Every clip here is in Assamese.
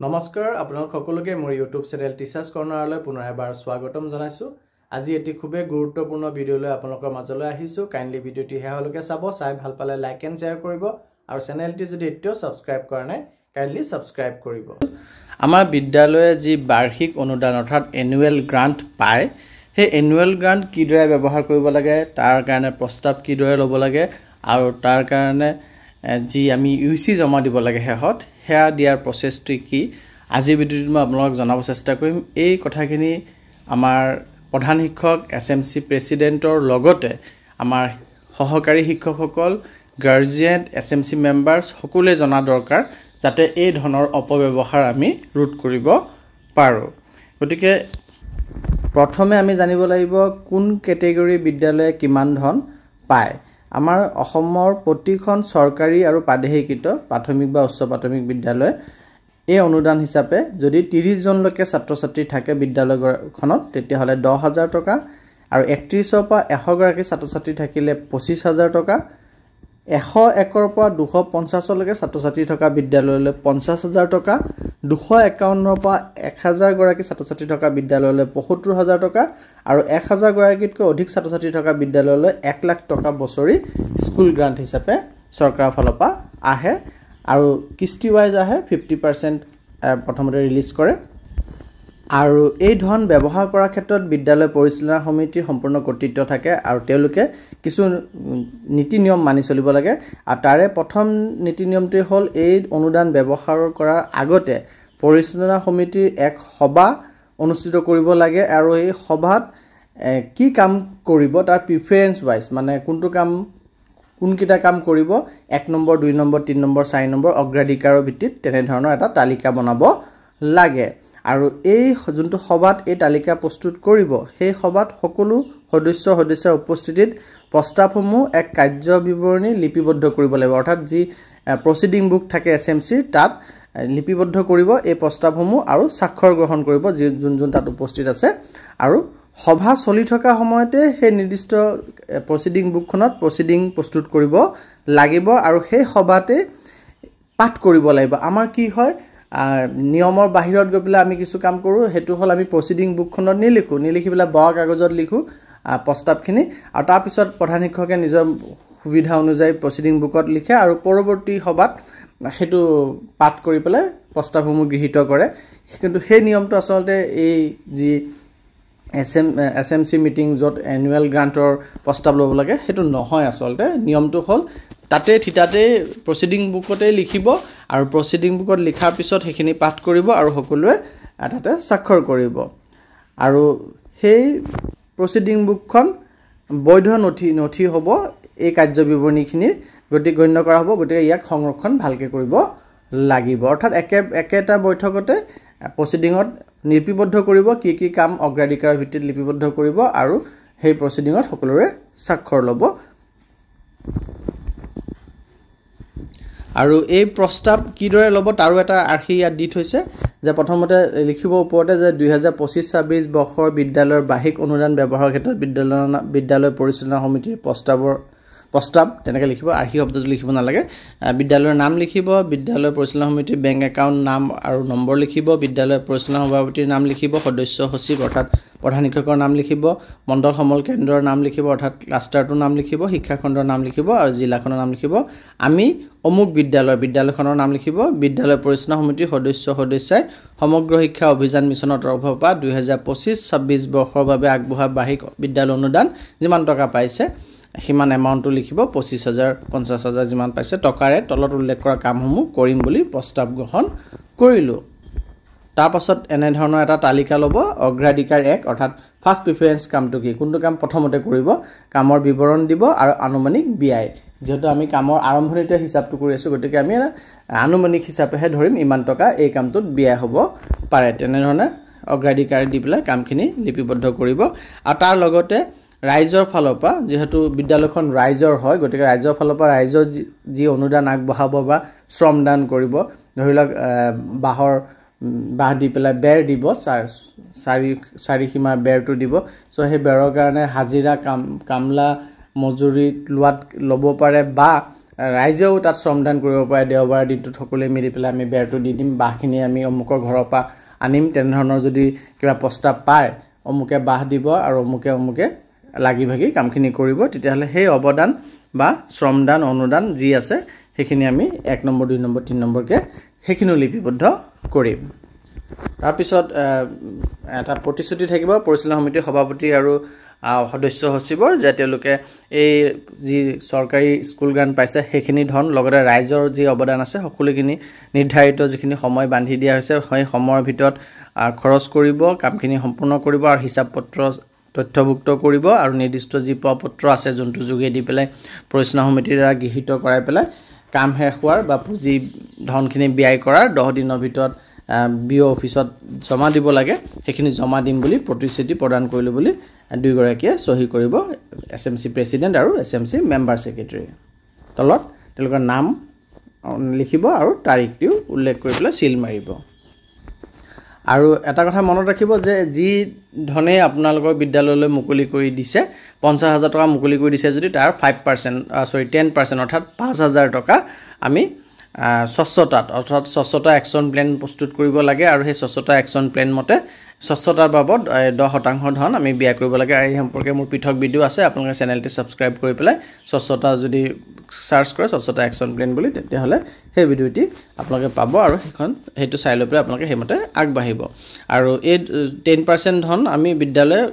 নমস্কাৰ আপোনালোক সকলোকে মোৰ ইউটিউব চেনেল টিচাৰ্ছ কৰ্ণাৰলৈ পুনৰ এবাৰ স্বাগতম জনাইছোঁ। আজি এটি খুবেই গুৰুত্বপূৰ্ণ ভিডিঅ'লৈ আপোনালোকৰ মাজলৈ আহিছোঁ। কাইণ্ডলি ভিডিঅ'টি শেষলৈকে চাব, চাই ভাল পালে লাইক এণ্ড শ্বেয়াৰ কৰিব আৰু চেনেলটি যদি এতিয়াও ছাবস্ক্ৰাইব কৰা নাই কাইণ্ডলি ছাবস্ক্ৰাইব কৰিব। আমাৰ বিদ্যালয়ে যি বাৰ্ষিক অনুদান অৰ্থাৎ এনুৱেল গ্ৰাণ্ট পায়, সেই এনুৱেল গ্ৰাণ্ট কিদৰে ব্যৱহাৰ কৰিব লাগে, তাৰ কাৰণে প্ৰস্তাৱ কিদৰে ল'ব লাগে আৰু তাৰ কাৰণে যি আমি ইউচি জমা দিব লাগে শেষত সেয়া দিয়াৰ প্ৰচেছটো কি, আজিৰ ভিডিঅ'টোত মই আপোনালোকক জনাব চেষ্টা কৰিম। এই কথাখিনি আমাৰ প্ৰধান শিক্ষক SMC প্ৰেছিডেণ্টৰ লগতে আমাৰ সহকাৰী শিক্ষকসকল, গাৰ্জিয়ান, SMC মেম্বাৰ্ছ সকলোৱে জনা দৰকাৰ, যাতে এই ধৰণৰ অপব্যৱহাৰ আমি ৰোধ কৰিব পাৰোঁ। গতিকে প্ৰথমে আমি জানিব লাগিব কোন কেটেগৰী বিদ্যালয়ে কিমান ধন পায়। আমাৰ অসমৰ প্ৰতিখন চৰকাৰী আৰু প্ৰাদেশিকৃত প্ৰাথমিক বা উচ্চ প্ৰাথমিক বিদ্যালয় এই অনুদান হিচাপে যদি 30 জনলৈকে ছাত্ৰ ছাত্ৰী থাকে বিদ্যালয়খনত তেতিয়াহ'লে 10,000 টকা, আৰু 31ৰ পৰা 100 গৰাকী ছাত্ৰ ছাত্ৰী থাকিলে 25,000 টকা, 101ৰ পৰা 250লৈকে ছাত্ৰ ছাত্ৰী থকা বিদ্যালয়লৈ 50,000 টকা, 251ৰ পৰা 1000 গৰাকী ছাত্ৰ ছাত্ৰী থকা বিদ্যালয়লৈ 72,000 টকা, আৰু 1000 গৰাকীতকৈ অধিক ছাত্ৰ ছাত্ৰী থকা বিদ্যালয়লৈ 1 লাখ টকা বছৰি স্কুল গ্ৰাণ্ট হিচাপে চৰকাৰৰ ফালৰ পৰা আহে, আৰু কিস্তি ৱাইজ আহে। 50% প্ৰথমতে ৰিলিজ কৰে, আৰু এই ধন ব্যৱহাৰ কৰাৰ ক্ষেত্ৰত বিদ্যালয় পৰিচালনা সমিতিৰ সম্পূৰ্ণ কৰ্তৃত্ব থাকে আৰু তেওঁলোকে কিছু নীতি নিয়ম মানি চলিব লাগে। আৰু তাৰে প্ৰথম নীতি নিয়মটোৱে হ'ল এই অনুদান ব্যৱহাৰ কৰাৰ আগতে পৰিচালনা সমিতিৰ এক সভা অনুষ্ঠিত কৰিব লাগে, আৰু এই সভাত কি কাম কৰিব তাৰ প্ৰিফাৰেঞ্চ ৱাইজ, মানে কোনকেইটা কাম কৰিব, 1 নম্বৰ, 2 নম্বৰ, 3 নম্বৰ, 4 নম্বৰ অগ্ৰাধিকাৰৰ ভিত্তিত তেনেধৰণৰ এটা তালিকা বনাব লাগে। আৰু এই যোনটো সভাত এই তালিকা প্ৰস্তুত কৰিব, সেই সভাত সকলো সদস্যৰ উপস্থিতিত প্ৰস্তাৱসমূহ এক কাৰ্য বিৱৰণী লিপিবদ্ধ কৰিব লাগিব, অৰ্থাৎ যি প্ৰচিডিং বুক থাকে SMCৰ তাত লিপিবদ্ধ কৰিব এই প্ৰস্তাৱসমূহ আৰু স্বাক্ষৰ গ্ৰহণ কৰিব যোন তাত উপস্থিত আছে। আৰু সভা চলি থকা সময়তে সেই নিৰ্দিষ্ট প্ৰচিডিং বুকখনত প্ৰচিডিং প্ৰস্তুত কৰিব লাগিব, আৰু সেই সভাতে পাঠ কৰিব লাগিব। আমাৰ কি হয়, নিয়মৰ বাহিৰত গৈ পেলাই আমি কিছু কাম কৰোঁ, সেইটো হ'ল আমি প্ৰচিডিং বুকখনত নিলিখি পেলাই বগা কাগজত লিখোঁ প্ৰস্তাৱখিনি, আৰু তাৰপিছত প্ৰধান শিক্ষকে নিজৰ সুবিধা অনুযায়ী প্ৰচিডিং বুকত লিখে আৰু পৰৱৰ্তী সভাত সেইটো পাঠ কৰি পেলাই প্ৰস্তাৱসমূহ গৃহীত কৰে। কিন্তু সেই নিয়মটো আচলতে এই যি SMC মিটিং য'ত এনুৱেল গ্ৰাণ্টৰ প্ৰস্তাৱ ল'ব লাগে সেইটো নহয়। আচলতে নিয়মটো হ'ল তাতে প্ৰচিডিং বুকতেই লিখিব, আৰু প্ৰচিডিং বুকত লিখাৰ পিছত সেইখিনি পাঠ কৰিব আৰু সকলোৱে তাতে স্বাক্ষৰ কৰিব, আৰু সেই প্ৰচিডিং বুকখন বৈধ নথি হ'ব, এই কাৰ্য বিৱৰণীখিনিৰ গণ্য কৰা হ'ব। গতিকে ইয়াক সংৰক্ষণ ভালকৈ কৰিব লাগিব, অৰ্থাৎ একেটা বৈঠকতে প্ৰচিডিঙত লিপিবদ্ধ কৰিব কি কাম অগ্ৰাধিকাৰৰ ভিত্তিত লিপিবদ্ধ কৰিব, আৰু সেই প্ৰচিডিঙত সকলোৰে স্বাক্ষৰ ল'ব। আৰু এই প্ৰস্তাৱ কিদৰে ল'ব তাৰো এটা আৰ্হি ইয়াত দি থৈছে, যে প্ৰথমতে লিখিব ওপৰতে যে 2025-26 বৰ্ষৰ বিদ্যালয়ৰ বাৰ্ষিক অনুদান ব্যৱহাৰৰ ক্ষেত্ৰত বিদ্যালয় পৰিচালনা সমিতিৰ প্ৰস্তাৱ তেনেকৈ লিখিব, আৰ্হি শব্দটো লিখিব নালাগে। বিদ্যালয়ৰ নাম লিখিব, বিদ্যালয় পৰিচালনা সমিতিৰ বেংক একাউণ্ট নাম আৰু নম্বৰ লিখিব, বিদ্যালয় পৰিচালনা সভাপতিৰ নাম লিখিব, সদস্য সচিব অৰ্থাৎ প্ৰধান শিক্ষকৰ নাম লিখিব, মণ্ডল সমল কেন্দ্ৰৰ নাম লিখিব অৰ্থাৎ ক্লাষ্টাৰটোৰ নাম লিখিব, শিক্ষাখণ্ডৰ নাম লিখিব আৰু জিলাখনৰ নাম লিখিব। আমি অমুক বিদ্যালয়খনৰ নাম লিখিব। বিদ্যালয় পৰিচালনা সমিতিৰ সদস্যাই সমগ্ৰ শিক্ষা অভিযান মিছনৰ তৰফৰ পৰা 2025-26 বৰ্ষৰ বাবে আগবঢ়োৱা বাৰ্ষিক বিদ্যালয় অনুদান যিমান টকা পাইছে সিমান এমাউণ্টটো লিখিব, 25,000, 50,000 যিমান পাইছে টকাৰে তলত উল্লেখ কৰা কামসমূহ কৰিম বুলি প্ৰস্তাৱ গ্ৰহণ কৰিলোঁ। তাৰপাছত এনেধৰণৰ এটা তালিকা ল'ব, অগ্ৰাধিকাৰ 1 অৰ্থাৎ ফাৰ্ষ্ট প্ৰিফাৰেঞ্চ কামটো কি, কোনটো কাম প্ৰথমতে কৰিব, কামৰ বিৱৰণ দিব আৰু আনুমানিক ব্যয়। যিহেতু আমি কামৰ আৰম্ভণিতে হিচাপটো কৰি আছোঁ, গতিকে আমি আনুমানিক হিচাপেহে ধৰিম ইমান টকা এই কামটোত ব্যয় হ'ব পাৰে, তেনেধৰণে অগ্ৰাধিকাৰ দি পেলাই কামখিনি লিপিবদ্ধ কৰিব। আৰু তাৰ লগতে ৰাইজৰ ফালৰ পৰা, যিহেতু বিদ্যালয়খন ৰাইজৰ হয়, গতিকে ৰাইজৰ ফালৰ পৰা ৰাইজৰ যি অনুদান আগবঢ়াব বা শ্ৰমদান কৰিব, ধৰি লওক বাঁহ দি পেলাই বেৰ দিব, চাৰি সীমাৰ বেৰটো দিব, চ' সেই বেৰৰ কাৰণে হাজিৰা কামলা মজুৰি ল'ব পাৰে, বা ৰাইজেও তাত শ্ৰমদান কৰিব পাৰে দেওবাৰ দিনটোত সকলোৱে মিলি পেলাই আমি বেৰটো দি দিম বাঁহখিনি আমি অমুকৰ ঘৰৰ পৰা আনিম তেনেধৰণৰ যদি কিবা প্ৰস্তাৱ পায় অমুকে বাঁহ দিব আৰু অমুকে লাগি ভাগি কামখিনি কৰিব তেতিয়াহ'লে সেই অৱদান বা শ্ৰমদান অনুদান যি আছে সেইখিনি আমি 1 নম্বৰ 2 নম্বৰ 3 নম্বৰকে সেইখিনিও লিপিবদ্ধ কৰিম তাৰপিছত এটা প্ৰতিশ্ৰুতি থাকিব পৰিচালনা সমিতিৰ সভাপতি আৰু সদস্য সচিবৰ যে তেওঁলোকে এই যি চৰকাৰী স্কুল গ্ৰান্ট পাইছে সেইখিনি ধন লগতে ৰাইজৰ যি অৱদান আছে সকলোখিনি নিৰ্ধাৰিত যিখিনি সময় বান্ধি দিয়া হৈছে সেই সময়ৰ ভিতৰত খৰচ কৰিব কামখিনি সম্পূৰ্ণ কৰিব আৰু হিচাপ পত্ৰ তথ্যভুক্ত কৰিব আৰু নিৰ্দিষ্ট যি পত্ৰ আছে যোনটো যোগে দি পেলাই পৰিচালনা সমিতিৰ দ্বাৰা গৃহীত কৰাই পেলাই কাম শেষ হোৱাৰ বা পুঁজি ধনখিনি ব্যয় কৰাৰ 10 দিনৰ ভিতৰত বিও অফিসত জমা দিব লাগে সেইখিনি জমা দিম বুলি প্ৰতিশ্ৰুতি প্ৰদান কৰিলো বুলি দুইগৰাকীয়ে সহি কৰিব এছএমসি প্ৰেসিডেন্ট আৰু এছএমসি মেম্বাৰ সেক্ৰেটাৰী তলত তেওঁলোকৰ নাম লিখিব আৰু তাৰিখটো উল্লেখ কৰি পেলাই সিল মাৰিব আৰু এটা কথা মনত ৰাখিব যে যি ধনে আপোনালোকৰ বিদ্যালয়লৈ মুকলি কৰি দিছে 50000 টকা মুকলি কৰি দিছে যদি তাৰ 10% অৰ্থাৎ 5000 টকা আমি স্বচ্ছতাত অৰ্থাৎ স্বচ্ছতা একশন প্ল্যান প্ৰস্তুত কৰিব লাগে আৰু সেই স্বচ্ছতা একশন প্ল্যান মতে স্বচ্ছতাৰ বাবদ 10% ধন আমি ব্যয় কৰিব লাগে আৰু এই সম্পৰ্কে মোৰ পৃথক ভিডিও আছে আপোনালোকে চেনেলটি সাবস্ক্ৰাইব কৰি পেলাই স্বচ্ছতা যদি সাৰ্চ কৰে স্বচ্ছতা একশন প্ল্যান বুলি তেতিয়াহলে সেই ভিডিওটি আপোনালোকে পাব আৰু সেইটো চাই লৈ পেলাই আপোনালোকে হেমতে আগবাঢ়িব আৰু এই 10% ধন আমি বিদ্যালয়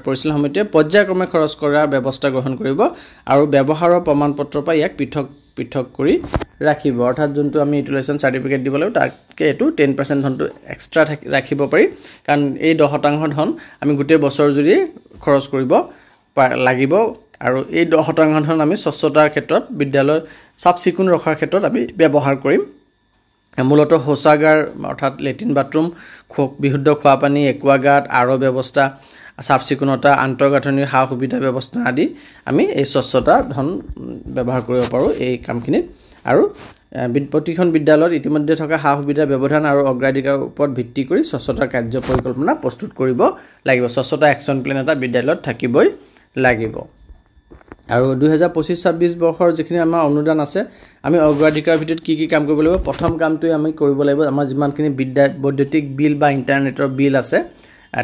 পৰিচালনা সমিতিয়ে পৰ্যায়ক্ৰমে খৰচ কৰাৰ ব্যৱস্থা গ্ৰহণ কৰিব আৰু ব্যৱহাৰৰ প্ৰমাণপত্ৰৰ পৰা ইয়াক পৃথক কৰি ৰাখিব অৰ্থাৎ যোনটো আমি ইউটিলাইজেশন সাৰ্টিফিকেট দিব লাগিব তাকে এটো 10% ধনটো এক্সট্ৰা ৰাখিব পাৰি কাৰণ এই 10% ধন আমি গোটেই বছৰ জুৰি খৰচ কৰিব লাগিব আৰু এই 10% ধন আমি স্বচ্ছতাৰ ক্ষেত্ৰত বিদ্যালয় সাফ-চিকুণ ৰখাৰ ক্ষেত্ৰত আমি ব্যৱহাৰ কৰিম মূলত হোসাগাৰ অৰ্থাৎ লেট্ৰিন বাথৰুম বিশুদ্ধ খোৱা পানী একুৱাগাৰ্ড আৰু ব্যৱস্থা সাফ-চিকুণতা আন্তঃগাঁথনিৰ সা সুবিধা ব্যৱস্থা আদি আমি এই স্বচ্ছতা ধন ব্যৱহাৰ কৰিব পাৰো এই কামখিনি আৰু প্ৰতিখন বিদ্যালয়ত ইতিমধ্যে থকা সা সুবিধা ব্যৱধান আৰু অগ্ৰাধিকাৰৰ ওপৰত ভিত্তি কৰি স্বচ্ছতা কাৰ্য পৰিকল্পনা প্ৰস্তুত কৰিব লাগিব স্বচ্ছতা একশন প্ল্যান এটা বিদ্যালয়ত থাকিবই লাগিব আৰু 2025-26 বৰ্ষৰ যিখিনি আমাৰ অনুদান আছে আমি অগ্ৰাধিকাৰৰ ভিতৰত কি কাম কৰিব লাগিব প্ৰথম কামটো আমি কৰিব লাগিব আমাৰ যিমানখিনি বৈদ্যুতিক বিল বা ইন্টাৰনেটৰ বিল আছে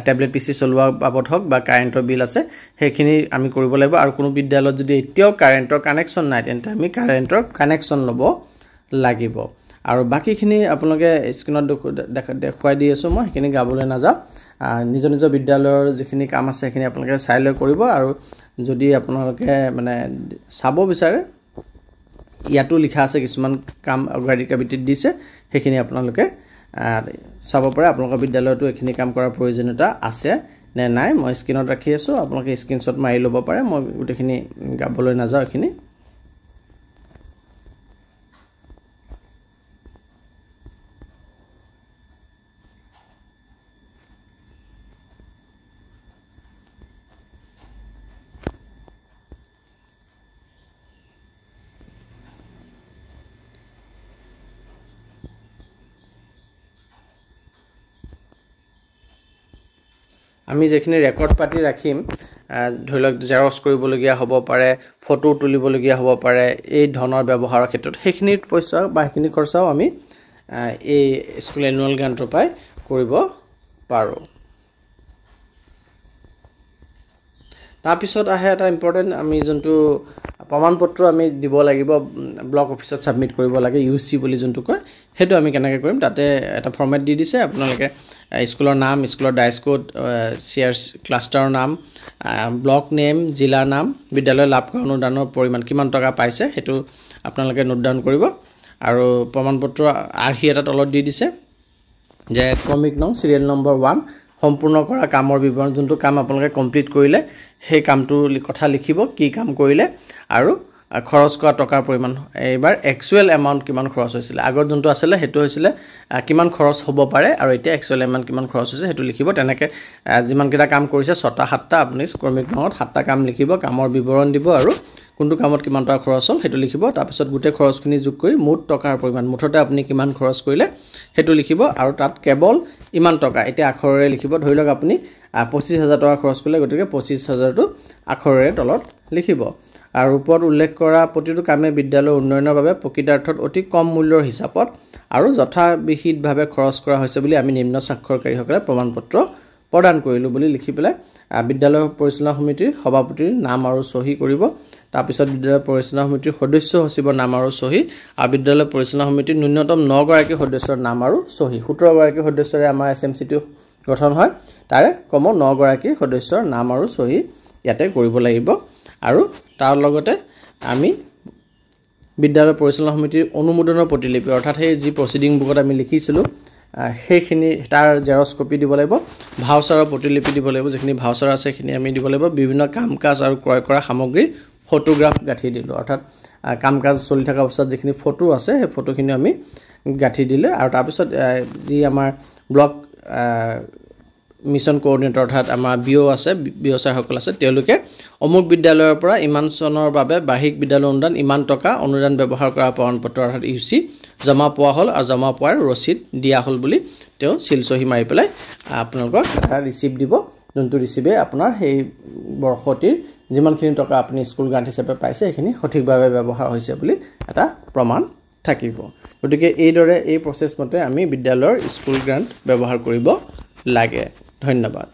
ট্যাবলেট পিসি চলোৱা বাবদ হক বা কাৰেন্টৰ বিল আছে সেইখিনি আমি কৰিব লাগিব আৰু কোনো বিদ্যালয়ত যদি এতিয়াও কাৰেন্টৰ কানেকচন নাই তেন্তে আমি কাৰেন্টৰ কানেকচন লব লাগিব আৰু বাকিখিনি আপোনালোকে স্ক্ৰিনত দেখুৱাই দি আছো মই সেইখিনি গাবলৈ নাযাওঁ নিজ বিদ্যালয়ৰ যিখিনি কাম আছে সেইখিনি আপোনালোকে চাই লৈ কৰিব আৰু যদি আপোনালোকে মানে চাব বিচাৰে ইয়াতো লিখা আছে কিছুমান কাম অগ্ৰাধিকাৰ ভিত্তিত দিছে সেইখিনি আপোনালোকে চাব পাৰে আপোনালোকৰ বিদ্যালয়টো এখিনি কাম কৰাৰ প্ৰয়োজনীয়তা আছে নে নাই মই স্ক্ৰিনত ৰাখি আছো আপোনালোকে স্ক্ৰিনশ্বট মাৰি ল'ব পাৰে মই গোটেইখিনি গাবলৈ নাযাওঁ এখিনি আমি যেখিনি ৰেকৰ্ড পাতি ৰাখিম ধৰিলক জেৰক্স কৰিবলগীয়া হ'ব পাৰে ফটো তুলিবলগীয়া হ'ব পাৰে এই ধনৰ ব্যৱহাৰৰ ক্ষেত্ৰত সেইখিনি পইচা বা সেইখিনি খৰচাও আমি এই স্কুল এনুৱেল গ্ৰান্টৰ পাই কৰিব পাৰো তাৰপিছত আহে এটা ইম্পৰ্টেন্ট আমি যোনটো প্ৰমাণপত্ৰ আমি দিব লাগিব ব্লক অফিচত সাবমিট কৰিব লাগে ইউসি বুলি যোনটো কয় হেতু আমি কেনেকৈ কৰিম তাতে এটা ফৰমেট দি দিছে আপোনালোকে স্কুলৰ নাম স্কুলৰ ডাইস কোড সিআৰস ক্লাষ্টাৰৰ নাম ব্লক নেম জিলা নাম বিদ্যালয় লাভ কৰা অনুদানৰ পৰিমাণ কিমান টকা পাইছে হেতু আপোনালোকে নোট ডাউন কৰিব আৰু প্ৰমাণপত্ৰ আৰ্হি এটা তলত দি দিছে যে ক্ৰমিক নং সিৰিয়েল নম্বৰ 1 সম্পূৰ্ণ কৰা কামৰ বিৱৰণ যোনটো কাম আপোনালোকে কমপ্লিট কৰিলে সেই কামটো কথা লিখিব কি কাম কৰিলে আৰু খৰচ কৰা টকাৰ পৰিমাণ এবাৰ একচুয়াল এমাউন্ট কিমান খৰচ হৈছিল আগৰ যোনটো আছিল হেতু হৈছিল কিমান খৰচ হ'ব পাৰে আৰু এতিয়া একচুয়াল এমাউন্ট কিমান খৰচ হৈছে হেতু লিখিব তেনেকে যিমান কিটা কাম কৰিছে 6টা 7টা আপুনি ক্ৰমিক নংত 7টা কাম লিখিব কামৰ বিৱৰণ দিব আৰু কোনটো কামত কিমান টকা খৰচ হ'ল হেতু লিখিব তাৰ পিছত গুটে খৰচখিনি যোগ কৰি মুঠ টকাৰ পৰিমাণ মুঠতে আপুনি কিমান খৰচ কৰিলে হেতু লিখিব আৰু তাত কেৱল ইমান টকা এতিয়া আখৰেৰে লিখিব ধৰিলক আপুনি 25000 টকা খৰচ কৰিলে গতিকে 25000 টো আখৰেৰে তলত লিখিব আৰু ওপৰত উল্লেখ কৰা প্ৰতিটো কামে বিদ্যালয়ৰ উন্নয়নৰ বাবে প্ৰকৃতাৰ্থত অতি কম মূল্যৰ হিচাপত আৰু যথাবিহিতভাৱে খৰচ কৰা হৈছে বুলি আমি নিম্ন স্বাক্ষৰকাৰীসকলে প্ৰমাণপত্ৰ প্ৰদান কৰিলোঁ বুলি লিখি পেলাই বিদ্যালয় পৰিচালনা সমিতিৰ সভাপতিৰ নাম আৰু চহী কৰিব। তাৰপিছত বিদ্যালয় পৰিচালনা সমিতিৰ সদস্য সচিবৰ নাম আৰু চহী আৰু বিদ্যালয় পৰিচালনা সমিতিৰ ন্যূনতম 9 গৰাকী সদস্যৰ নাম আৰু চহী। 17 গৰাকী সদস্যৰে আমাৰ SMCটো গঠন হয়, তাৰে কমেও 9 গৰাকী সদস্যৰ নাম আৰু চহী ইয়াতে কৰিব লাগিব। আৰু তাৰ লগতে আমি বিদ্যালয় পৰিচালনা সমিতিৰ অনুমোদনৰ প্ৰতিলিপি অৰ্থাৎ সেই যি প্ৰচিডিং বুকত আমি লিখিছিলোঁ সেইখিনি তাৰ জেৰক্স কপি দিব লাগিব, ভাউচাৰৰ প্ৰতিলিপি দিব লাগিব, যিখিনি ভাউচাৰ আছে সেইখিনি আমি দিব লাগিব। বিভিন্ন কাম কাজ আৰু ক্ৰয় কৰা সামগ্ৰী ফটোগ্ৰাফ গাঁঠি দিলোঁ, অৰ্থাৎ কাম কাজ চলি থকা অৱস্থাত যিখিনি ফটো আছে সেই ফটোখিনি আমি গাঁঠি দিলে। আৰু তাৰপিছত যি আমাৰ ব্লক মিছন কোঅৰ্ডিনেটৰ অৰ্থাৎ আমাৰ BO আছে, BO ছাৰসকল আছে, তেওঁলোকে অমুক বিদ্যালয়ৰ পৰা ইমান চনৰ বাবে বাৰ্ষিক বিদ্যালয় অনুদান ইমান টকা অনুদান ব্যৱহাৰ কৰা প্ৰমাণপত্ৰ অৰ্থাৎ UC জমা পোৱা হ'ল আৰু জমা পোৱাৰ ৰচিদ দিয়া হ'ল বুলি তেওঁ চিল চহী মাৰি পেলাই আপোনালোকক এটা ৰিচিপ্ট দিব, যোনটো ৰিচিপ্টে আপোনাৰ সেই বৰ্ষটিৰ যিমানখিনি টকা আপুনি স্কুল গ্ৰাণ্ট হিচাপে পাইছে সেইখিনি সঠিকভাৱে ব্যৱহাৰ হৈছে বুলি এটা প্ৰমাণ থাকিব। গতিকে এইদৰে এই প্ৰচেছ মতে আমি বিদ্যালয়ৰ স্কুল গ্ৰাণ্ট ব্যৱহাৰ কৰিব লাগে। ধন্যবাদ।